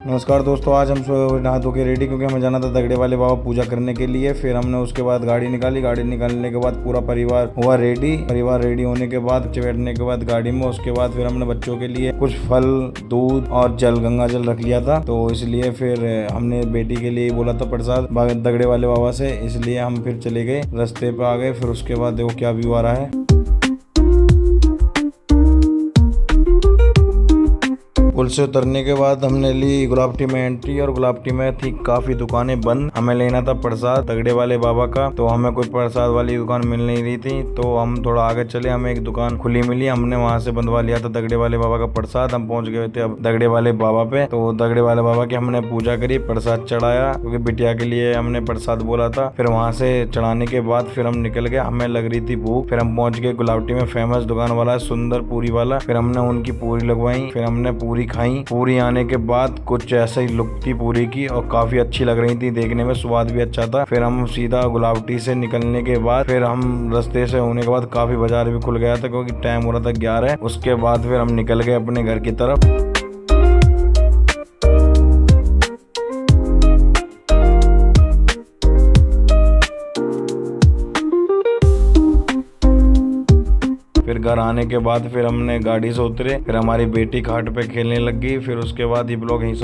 नमस्कार दोस्तों, आज हम नहा धो के रेडी, क्योंकि हमें जाना था दगड़े वाले बाबा पूजा करने के लिए। फिर हमने उसके बाद गाड़ी निकालने के बाद पूरा परिवार हुआ रेडी। परिवार रेडी होने के बाद बैठने के बाद गाड़ी में, उसके बाद फिर हमने बच्चों के लिए कुछ फल, दूध और जल, गंगा जल रख लिया था। तो इसलिए फिर हमने बेटी के लिए बोला था प्रसाद दगड़े वाले बाबा से, इसलिए हम फिर चले गए, रास्ते पे आ गए। फिर उसके बाद देखो क्या व्यू आ रहा है। पुल से उतरने के बाद हमने ली गुलाबटी में एंट्री, और गुलाबटी में थी काफी दुकानें बंद। हमें लेना था प्रसाद दगड़े वाले बाबा का, तो हमें कोई प्रसाद वाली दुकान मिल नहीं रही थी। तो हम थोड़ा आगे चले, हमें एक दुकान खुली मिली, हमने वहां से बंधवा लिया था दगड़े वाले बाबा का प्रसाद। हम पहुंच गए थे अब दगड़े वाले बाबा पे। तो दगड़े वाले बाबा की हमने पूजा करी, प्रसाद चढ़ाया, क्योंकि बिटिया के लिए हमने प्रसाद बोला था। फिर वहां से चढ़ाने के बाद फिर हम निकल गए, हमें लग रही थी भूख। फिर हम पहुंच गए गुलाबटी में, फेमस दुकान वाला है सुंदर पूरी वाला। फिर हमने उनकी पूरी लगवाई, फिर हमने पूरी खाई। पूरी आने के बाद कुछ ऐसा ही लुक थी पूरी की, और काफी अच्छी लग रही थी देखने में, स्वाद भी अच्छा था। फिर हम सीधा गुलाबटी से निकलने के बाद फिर हम रास्ते से होने के बाद काफी बाजार भी खुल गया था, क्योंकि टाइम हो रहा था 11। उसके बाद फिर हम निकल गए अपने घर की तरफ। फिर घर आने के बाद फिर हमने गाड़ी से उतरे, फिर हमारी बेटी खाट पे खेलने लग गई। फिर उसके बाद ये ब्लॉग यहीं